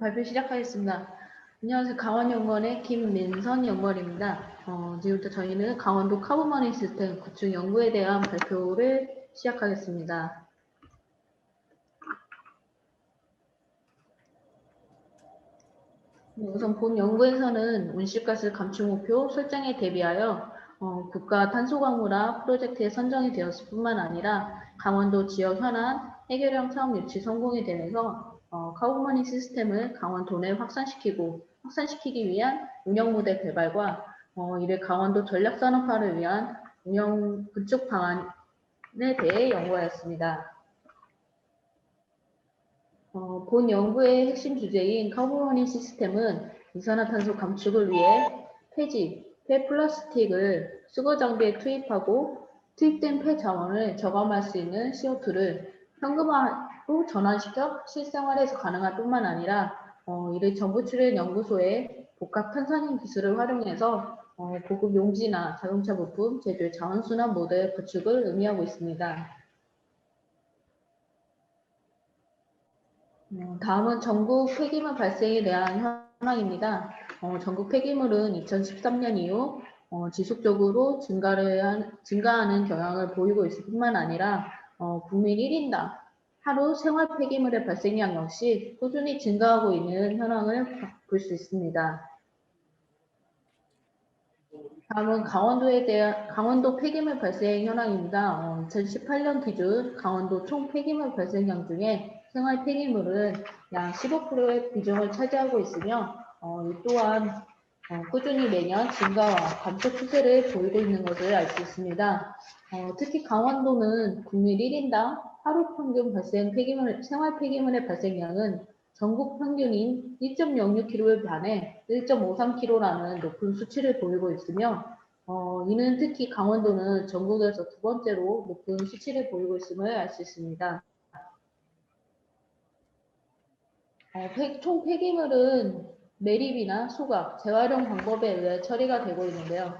발표 시작하겠습니다. 안녕하세요. 강원연구원의 김민선 연구원입니다. 지금부터 저희는 강원도 카보머니 시스템 구축 연구에 대한 발표를 시작하겠습니다. 우선 본 연구에서는 온실가스 감축 목표 설정에 대비하여 국가 탄소광물화 프로젝트에 선정이 되었을 뿐만 아니라 강원도 지역 현안 해결형 사업 유치 성공에 대해서 카보머니 시스템을 강원도 내 확산시키기 위한 운영 모델 개발과 이를 강원도 전략산업화를 위한 운영 구축 방안에 대해 연구하였습니다. 본 연구의 핵심 주제인 카보머니 시스템은 이산화탄소 감축을 위해 폐플라스틱을 수거 장비에 투입하고 투입된 폐 자원을 저감할 수 있는 CO2를 현금화로 전환시켜 실생활에서 가능할 뿐만 아니라 이를 정부 출연 연구소의 복합 탄산형 기술을 활용해서 고급 용지나 자동차 부품 제조의 자원순환 모델 구축을 의미하고 있습니다. 다음은 전국 폐기물 발생에 대한 현황입니다. 전국 폐기물은 2013년 이후 지속적으로 증가하는 경향을 보이고 있을 뿐만 아니라 국민 1인당 하루 생활 폐기물의 발생량 역시 꾸준히 증가하고 있는 현황을 볼 수 있습니다. 다음은 강원도 폐기물 발생 현황입니다. 2018년 기준 강원도 총 폐기물 발생량 중에 생활 폐기물은 약 15%의 비중을 차지하고 있으며 이 또한 꾸준히 매년 증가와 감소 추세를 보이고 있는 것을 알 수 있습니다. 특히 강원도는 국민 1인당 하루 평균 생활 폐기물의 발생량은 전국 평균인 1.06kg에 반해 1.53kg라는 높은 수치를 보이고 있으며 이는 특히 강원도는 전국에서 두 번째로 높은 수치를 보이고 있음을 알 수 있습니다. 총 폐기물은 매립이나 소각, 재활용 방법에 의해 처리가 되고 있는데요.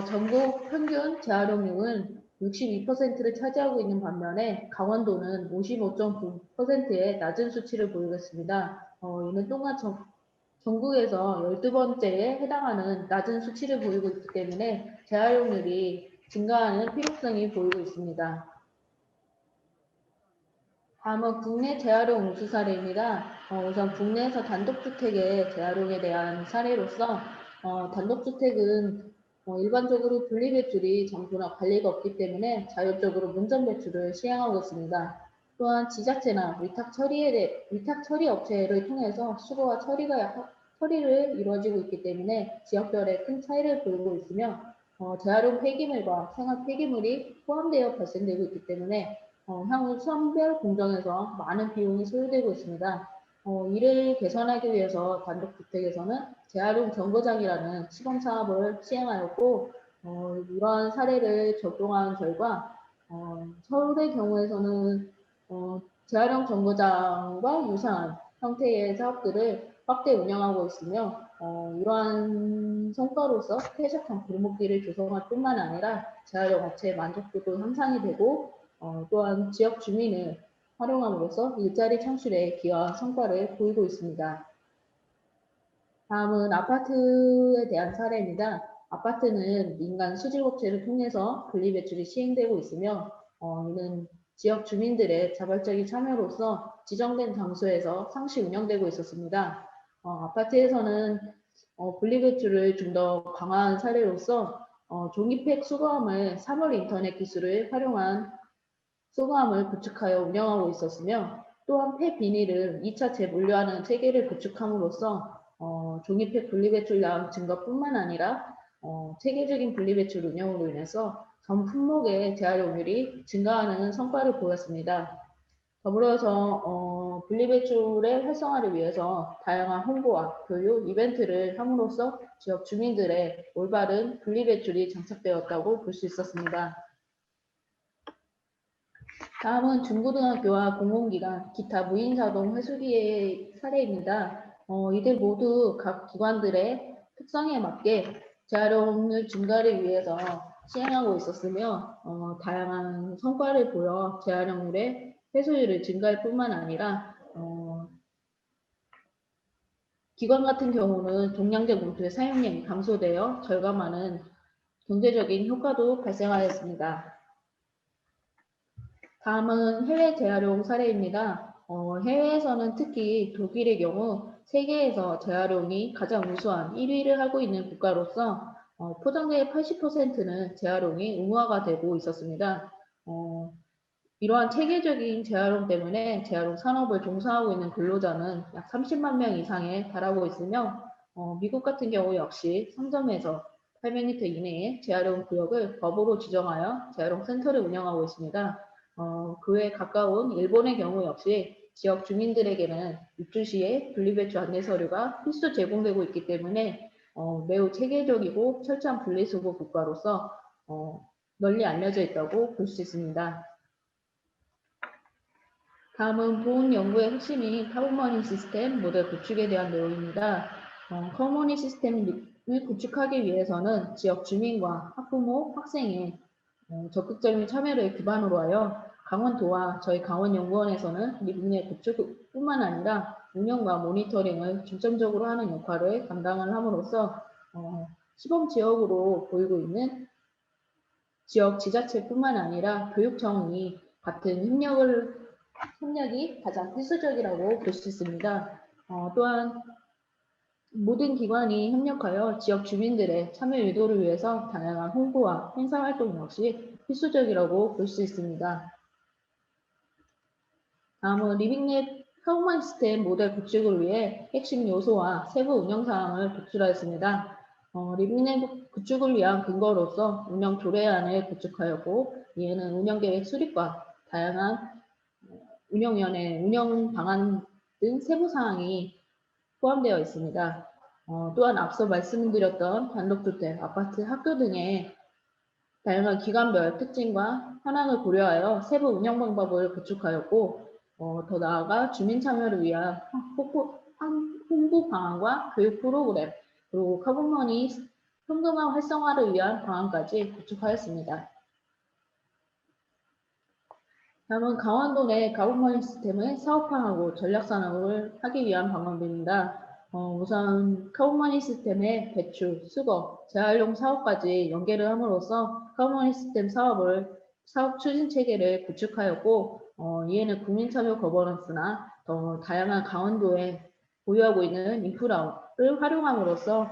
전국 평균 재활용률은 62%를 차지하고 있는 반면에 강원도는 55.9%의 낮은 수치를 보이고 있습니다. 이는 또한 전국에서 12번째에 해당하는 낮은 수치를 보이고 있기 때문에 재활용률이 증가하는 필요성이 보이고 있습니다. 다음은 국내 재활용 우수 사례입니다. 우선 국내에서 단독주택의 재활용에 대한 사례로서 단독주택은 일반적으로 분리배출이 장소나 관리가 없기 때문에 자율적으로 문전배출을 시행하고 있습니다. 또한 지자체나 위탁 처리 업체를 통해서 수거와 처리를 이루어지고 있기 때문에 지역별에 큰 차이를 보이고 있으며 재활용 폐기물과 생활 폐기물이 포함되어 발생되고 있기 때문에 향후 선별 공정에서 많은 비용이 소요되고 있습니다. 이를 개선하기 위해서 단독주택에서는 재활용 정거장이라는 시범 사업을 시행하였고 이러한 사례를 적용한 결과 서울의 경우에서는 재활용 정거장과 유사한 형태의 사업들을 확대 운영하고 있으며 이러한 성과로서 쾌적한 골목길을 조성할 뿐만 아니라 재활용 업체의 만족도도 향상이 되고 또한 지역 주민을 활용함으로써 일자리 창출에 기여한 성과를 보이고 있습니다. 다음은 아파트에 대한 사례입니다. 아파트는 민간 수질업체를 통해서 분리배출이 시행되고 있으며 이는 지역 주민들의 자발적인 참여로서 지정된 장소에서 상시 운영되고 있었습니다. 아파트에서는 분리배출을 좀 더 강화한 사례로서 종이팩 수거함을 사물 인터넷 기술을 활용한 수거함을 구축하여 운영하고 있었으며 또한 폐비닐을 2차 재분류하는 체계를 구축함으로써 종이팩 분리배출량 증가뿐만 아니라 체계적인 분리배출 운영으로 인해서 전 품목의 재활용률이 증가하는 성과를 보였습니다. 더불어서 분리배출의 활성화를 위해서 다양한 홍보와 교육, 이벤트를 함으로써 지역 주민들의 올바른 분리배출이 장착되었다고 볼 수 있었습니다. 다음은 중고등학교와 공공기관, 기타 무인자동 회수기의 사례입니다. 이들 모두 각 기관들의 특성에 맞게 재활용률 증가를 위해서 시행하고 있었으며 다양한 성과를 보여 재활용률의 회수율을 증가할 뿐만 아니라 기관 같은 경우는 종량제 봉투의 사용량이 감소되어 절감하는 경제적인 효과도 발생하였습니다. 다음은 해외 재활용 사례입니다. 해외에서는 특히 독일의 경우 세계에서 재활용이 가장 우수한 1위를 하고 있는 국가로서 포장재의 80%는 재활용이 의무화가 되고 있었습니다. 이러한 체계적인 재활용 때문에 재활용 산업을 종사하고 있는 근로자는 약 30만 명 이상에 달하고 있으며 미국 같은 경우 역시 상점에서 800m 이내의 재활용 구역을 법으로 지정하여 재활용 센터를 운영하고 있습니다. 그에 가까운 일본의 경우 역시 지역 주민들에게는 입주 시에 분리배출 안내 서류가 필수 제공되고 있기 때문에 매우 체계적이고 철저한 분리수거 국가로서 널리 알려져 있다고 볼 수 있습니다. 다음은 보훈 연구의 핵심인 카본머니 시스템 모델 구축에 대한 내용입니다. 카본머니 시스템을 구축하기 위해서는 지역 주민과 학부모, 학생의 적극적인 참여를 기반으로 하여 강원도와 저희 강원연구원에서는 리빙의 구축뿐만 아니라 운영과 모니터링을 중점적으로 하는 역할을 감당을 함으로써 시범 지역으로 보이고 있는 지역 지자체뿐만 아니라 교육청이 같은 협력이 가장 필수적이라고 볼 수 있습니다. 또한 모든 기관이 협력하여 지역 주민들의 참여 유도를 위해서 다양한 홍보와 행사 활동 역시 필수적이라고 볼 수 있습니다. 다음은 리빙랩 카본머니 시스템 모델 구축을 위해 핵심 요소와 세부 운영 사항을 도출하였습니다. 리빙랩 구축을 위한 근거로서 운영 조례안을 구축하였고, 이에는 운영계획 수립과 다양한 운영위원회 운영 방안 등 세부 사항이 포함되어 있습니다. 또한 앞서 말씀드렸던 단독주택, 아파트, 학교 등의 다양한 기관별 특징과 현황을 고려하여 세부 운영 방법을 구축하였고, 더 나아가 주민 참여를 위한 홍보 방안과 교육 프로그램, 그리고 카본머니 현금화 활성화를 위한 방안까지 구축하였습니다. 다음은 강원도 내 카본머니 시스템을 사업화하고 전략산업을 하기 위한 방법입니다. 우선 카본머니 시스템의 배출, 수거, 재활용 사업까지 연계를 함으로써 카본머니 시스템 사업 추진 체계를 구축하였고, 이에는 국민참여 거버넌스나 더 다양한 강원도에 보유하고 있는 인프라를 활용함으로써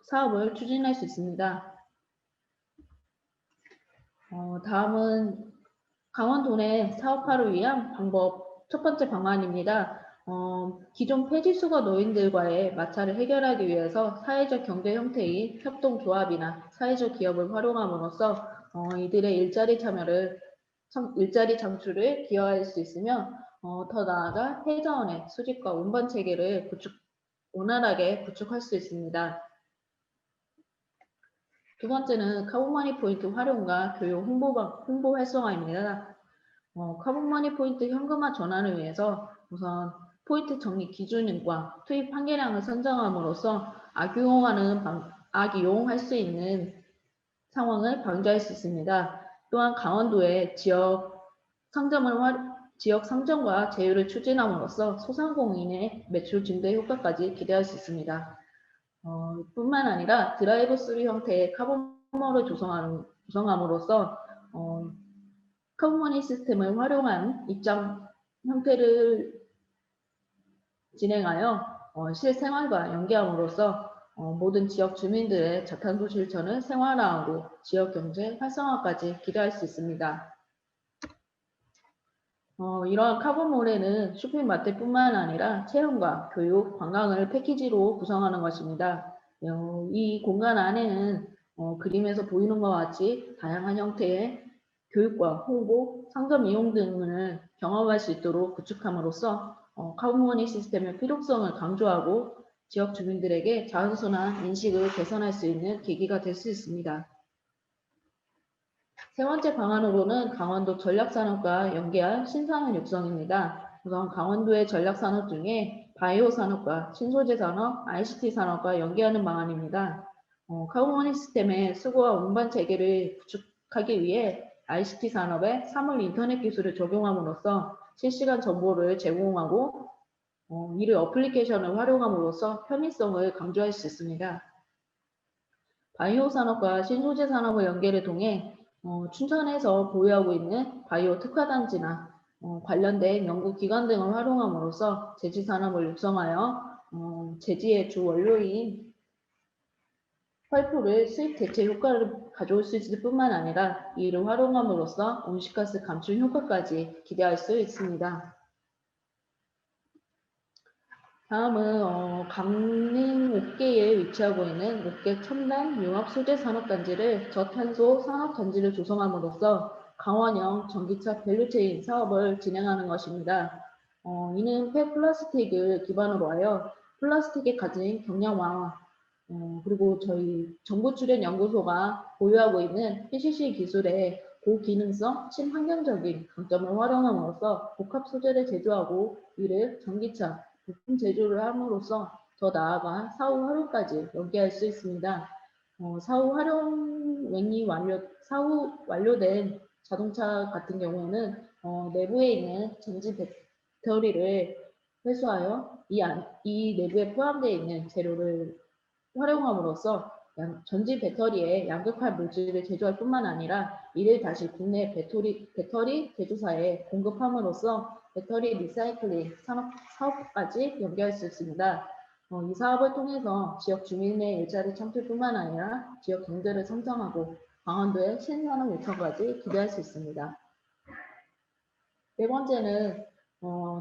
사업을 추진할 수 있습니다. 다음은 강원도 내 사업화를 위한 방법 첫 번째 방안입니다. 기존 폐지수거 노인들과의 마찰을 해결하기 위해서 사회적 경제 형태인 협동조합이나 사회적 기업을 활용함으로써 이들의 일자리 창출을 기여할 수 있으며 더 나아가 해자원의 수집과 운반 체계를 원활하게 구축할 수 있습니다. 두 번째는 카본머니 포인트 활용과 교육 홍보 활성화입니다. 카본머니 포인트 현금화 전환을 위해서 우선 포인트 적립 기준과 투입 한계량을 선정함으로써 악이용할 수 있는 상황을 방지할 수 있습니다. 또한 강원도의 지역 상점과 제휴를 추진함으로써 소상공인의 매출 증대 효과까지 기대할 수 있습니다. 뿐만 아니라 드라이브 스루 형태의 카본머를 조성함으로써 카본머니 시스템을 활용한 입장 형태를 진행하여 실생활과 연계함으로써 모든 지역 주민들의 저탄소 실천을 생활화하고 지역 경제 활성화까지 기대할 수 있습니다. 이러한 카본몰에는 쇼핑마트뿐만 아니라 체험과 교육, 관광을 패키지로 구성하는 것입니다. 이 공간 안에는 그림에서 보이는 것과 같이 다양한 형태의 교육과 홍보, 상점 이용 등을 경험할 수 있도록 구축함으로써 카본머니 시스템의 필요성을 강조하고 지역 주민들에게 자연스러운 인식을 개선할 수 있는 계기가 될 수 있습니다. 세 번째 방안으로는 강원도 전략산업과 연계한 신산업 육성입니다. 우선 강원도의 전략산업 중에 바이오 산업과 신소재 산업, ICT 산업과 연계하는 방안입니다. 카본머니 시스템의 수거와 운반 체계를 구축하기 위해 ICT 산업에 사물 인터넷 기술을 적용함으로써 실시간 정보를 제공하고 이를 어플리케이션을 활용함으로써 편의성을 강조할 수 있습니다. 바이오 산업과 신소재 산업의 연계를 통해 춘천에서 보유하고 있는 바이오 특화단지나 관련된 연구기관 등을 활용함으로써 제지 산업을 육성하여 제지의 주 원료인 펄프를 수입 대체 효과를 가져올 수 있을 뿐만 아니라 이를 활용함으로써 온실가스 감축 효과까지 기대할 수 있습니다. 다음은 강릉 옥계에 위치하고 있는 옥계 첨단 융합 소재 산업단지를 저탄소 산업단지를 조성함으로써 강원형 전기차 밸류체인 사업을 진행하는 것입니다. 이는 폐플라스틱을 기반으로 하여 플라스틱에 가진 경량화와 그리고 저희 정보출연연구소가 보유하고 있는 PCC 기술의 고기능성, 친환경적인 강점을 활용함으로써 복합 소재를 제조하고 이를 전기차, 부품 제조를 함으로써 더 나아가 사후 활용까지 연계할 수 있습니다. 사후 완료된 자동차 같은 경우에는 내부에 있는 전지 배터리를 회수하여 이 내부에 포함되어 있는 재료를 활용함으로써 전지 배터리의 양극화 물질을 제조할 뿐만 아니라 이를 다시 국내 배터리 제조사에 공급함으로써 배터리 리사이클링 사업까지 연계할 수 있습니다. 이 사업을 통해서 지역 주민의 일자리 창출뿐만 아니라 지역 경제를 성장하고 강원도의 신산업 육성까지 기대할 수 있습니다. 네 번째는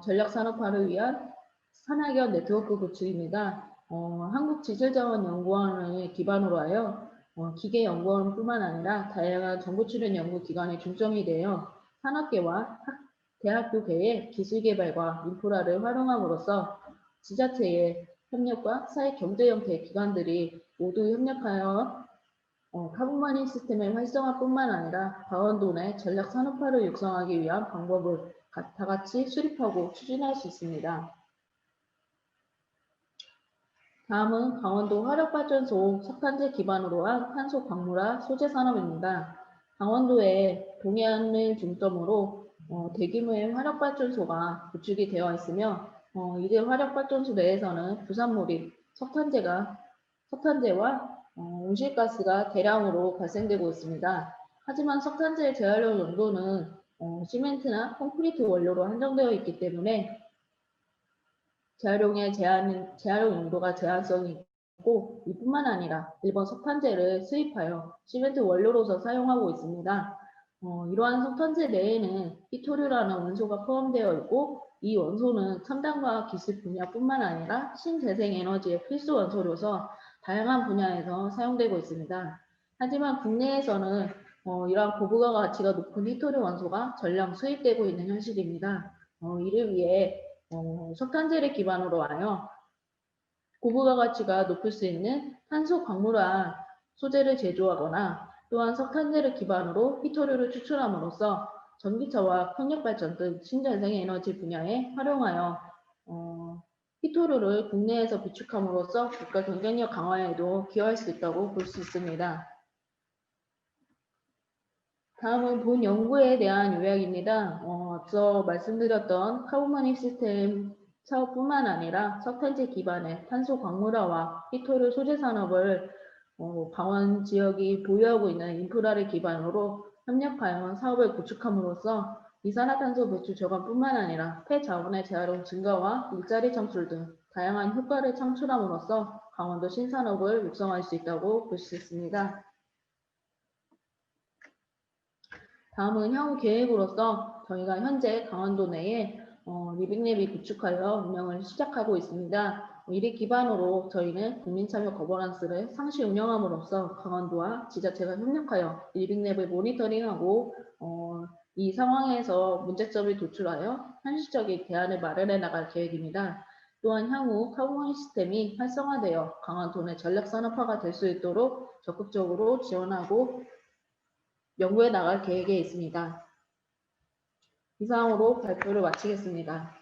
전략산업화를 위한 산학연 네트워크 구축입니다. 한국지질자원연구원을 기반으로 하여 기계연구원뿐만 아니라 다양한 정보출연 연구기관이 중점이 되어 산업계와 대학교계의 기술개발과 인프라를 활용함으로써 지자체의 협력과 사회경제 형태의 기관들이 모두 협력하여 카본마니 시스템의 활성화뿐만 아니라 강원도 내 전략 산업화를 육성하기 위한 방법을 다 같이 수립하고 추진할 수 있습니다. 다음은 강원도 화력발전소 석탄재 기반으로 한 탄소 광물화 소재 산업입니다. 강원도의 동해안을 중점으로 대규모의 화력발전소가 구축이 되어 있으며 이들 화력발전소 내에서는 부산물인 석탄재와 온실가스가 대량으로 발생되고 있습니다. 하지만 석탄재의 재활용 용도는 시멘트나 콘크리트 원료로 한정되어 있기 때문에 재활용 용도가 제한성이 있고 이뿐만 아니라 일본 석탄재를 수입하여 시멘트 원료로서 사용하고 있습니다. 이러한 석탄재 내에는 히토류라는 원소가 포함되어 있고 이 원소는 첨단과학 기술 분야뿐만 아니라 신재생에너지의 필수 원소로서 다양한 분야에서 사용되고 있습니다. 하지만 국내에서는 이러한 고부가 가치가 높은 히토류 원소가 전량 수입되고 있는 현실입니다. 이를 위해 석탄재를 기반으로 하여 고부가 가치가 높을 수 있는 탄소 광물화 소재를 제조하거나 또한 석탄재를 기반으로 히토류를 추출함으로써 전기차와 풍력발전 등 신재생에너지 분야에 활용하여 히토류를 국내에서 비축함으로써 국가 경쟁력 강화에도 기여할 수 있다고 볼 수 있습니다. 다음은 본 연구에 대한 요약입니다. 앞서 말씀드렸던 카본마니 시스템 사업뿐만 아니라 석탄재 기반의 탄소 광물화와 히토류 소재 산업을 강원 지역이 보유하고 있는 인프라를 기반으로 협력하여 사업을 구축함으로써 이산화탄소 배출 저감뿐만 아니라 폐자원의 재활용 증가와 일자리 창출 등 다양한 효과를 창출함으로써 강원도 신산업을 육성할 수 있다고 볼 수 있습니다. 다음은 향후 계획으로서 저희가 현재 강원도 내에 리빙랩이 구축하여 운영을 시작하고 있습니다. 이를 기반으로 저희는 국민참여 거버넌스를 상시 운영함으로써 강원도와 지자체가 협력하여 리빙랩을 모니터링하고 이 상황에서 문제점을 도출하여 현실적인 대안을 마련해 나갈 계획입니다. 또한 향후 카본마니 시스템이 활성화되어 강원도 내 전략산업화가 될 수 있도록 적극적으로 지원하고 연구해 나갈 계획에 있습니다. 이상으로 발표를 마치겠습니다.